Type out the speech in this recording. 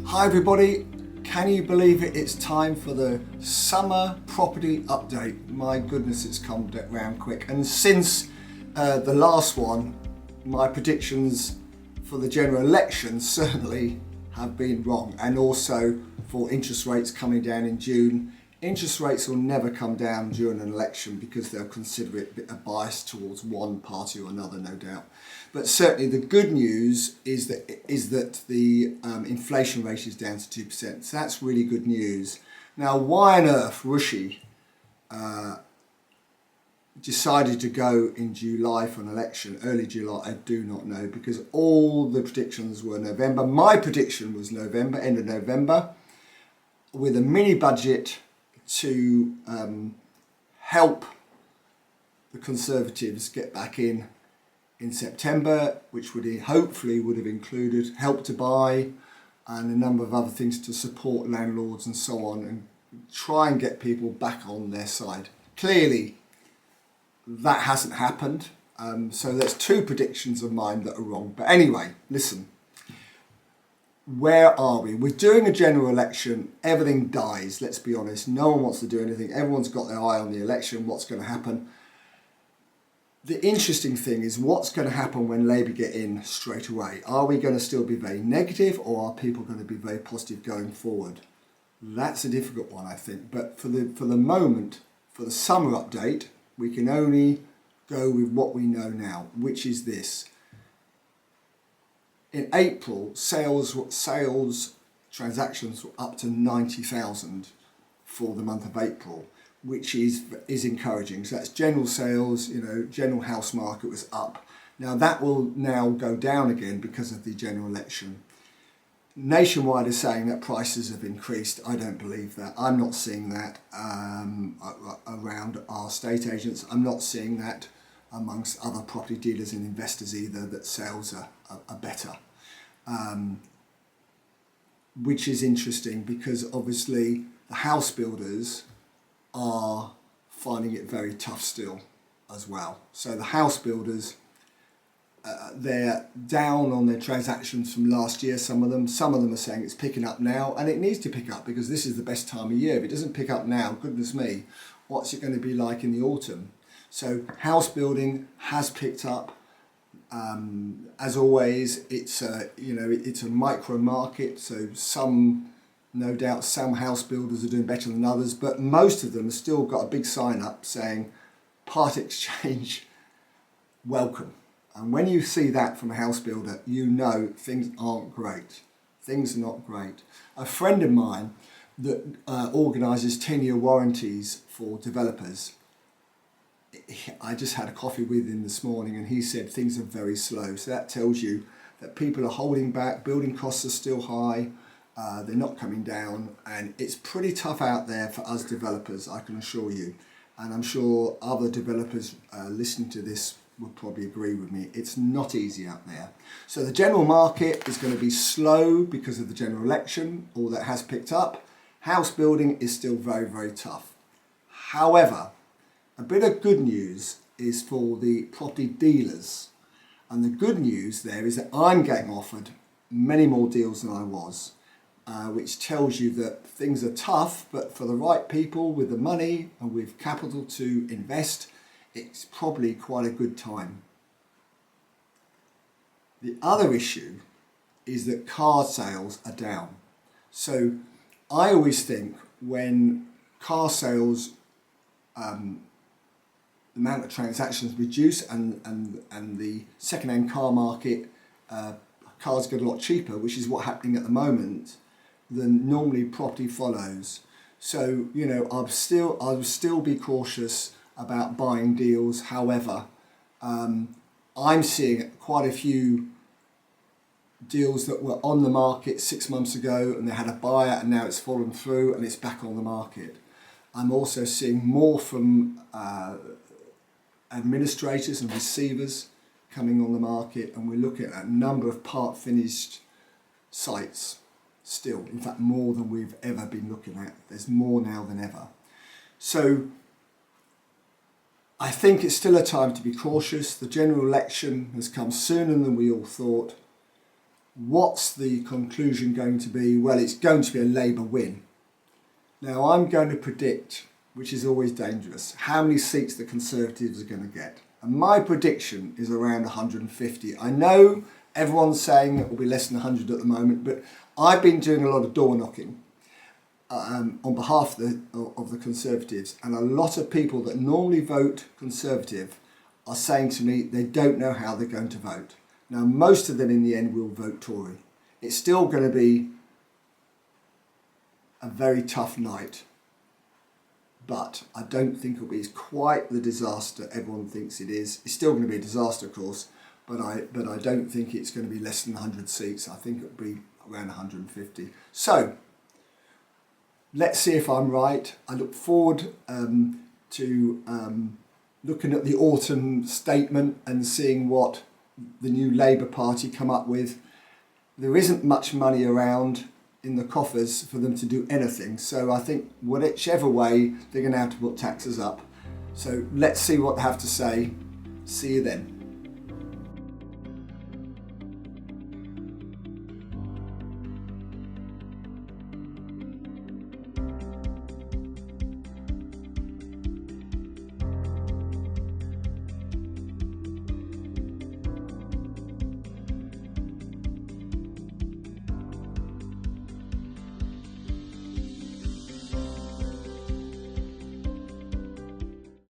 Hi everybody, can you believe it? It's time for the summer property update. My goodness, it's come round quick. And since the last one, my predictions for the general election certainly have been wrong. And also for interest rates coming down in June. Interest rates will never come down during an election because they'll consider it a bias towards one party or another, no doubt. But certainly the good news is that the inflation rate is down to 2%. So that's really good news. Now, why on earth Rishi decided to go in July for an election, early July, I do not know, because all the predictions were November. My prediction was November, end of November, with a mini budget to help the Conservatives get back in September, which would hopefully would have included Help to Buy and a number of other things to support landlords and so on, and try and get people back on their side. Clearly, that hasn't happened. So there's two predictions of mine that are wrong. But anyway, listen. Where are we? We're doing a general election. Everything dies, let's be honest. No one wants to do anything. Everyone's got their eye on the election, what's going to happen. The interesting thing is what's going to happen when Labour get in straight away. Are we going to still be very negative, or are people going to be very positive going forward? That's a difficult one, I think. But for the moment, for the summer update, we can only go with what we know now, which is this. In April, sales transactions were up to 90,000 for the month of April, which is encouraging. So that's general sales, general house market was up. Now that will now go down again because of the general election. Nationwide is saying that prices have increased. I don't believe that. I'm not seeing that around our estate agents. I'm not seeing that amongst other property dealers and investors either, that sales are better. Which is interesting because obviously the house builders are finding it very tough still as well. So the house builders, they're down on their transactions from last year, some of them are saying it's picking up now, and it needs to pick up because this is the best time of year. If it doesn't pick up now, goodness me, what's it going to be like in the autumn? So house building has picked up. As always, it's a micro market, so no doubt some house builders are doing better than others, but most of them have still got a big sign up saying part exchange welcome. And when you see that from a house builder, you know things aren't great. Things are not great. A friend of mine that organises 10-year warranties for developers, I just had a coffee with him this morning and he said things are very slow. So that tells you that people are holding back, building costs are still high, they're not coming down, and it's pretty tough out there for us developers, I can assure you. And I'm sure other developers listening to this will probably agree with me. It's not easy out there. So the general market is going to be slow because of the general election, all that has picked up. House building is still very, very tough. However, a bit of good news is for the property dealers. And the good news there is that I'm getting offered many more deals than I was, which tells you that things are tough, but for the right people with the money and with capital to invest, it's probably quite a good time. The other issue is that car sales are down. So I always think when car sales, the amount of transactions reduce and the second-hand car market, cars get a lot cheaper, which is what's happening at the moment, then normally property follows. So, I would still be cautious about buying deals. However, I'm seeing quite a few deals that were on the market 6 months ago and they had a buyer and now it's fallen through and it's back on the market. I'm also seeing more from administrators and receivers coming on the market, and we're looking at a number of part finished sites still, in fact more than we've ever been looking at. There's more now than ever. So I think it's still a time to be cautious. The general election has come sooner than we all thought. What's the conclusion going to be? Well, it's going to be a Labour win. Now, I'm going to predict, which is always dangerous, how many seats the Conservatives are going to get. And my prediction is around 150. I know everyone's saying it will be less than 100 at the moment, but I've been doing a lot of door knocking on behalf of the Conservatives, and a lot of people that normally vote Conservative are saying to me they don't know how they're going to vote. Now, most of them in the end will vote Tory. It's still going to be a very tough night, but I don't think it'll be quite the disaster everyone thinks it is. It's still going to be a disaster, of course, but I don't think it's going to be less than 100 seats. I think it'll be around 150. So, let's see if I'm right. I look forward to looking at the autumn statement and seeing what the new Labour Party come up with. There isn't much money around in the coffers for them to do anything, so I think whichever way they're going to have to put taxes up. So let's see what they have to say. See you then.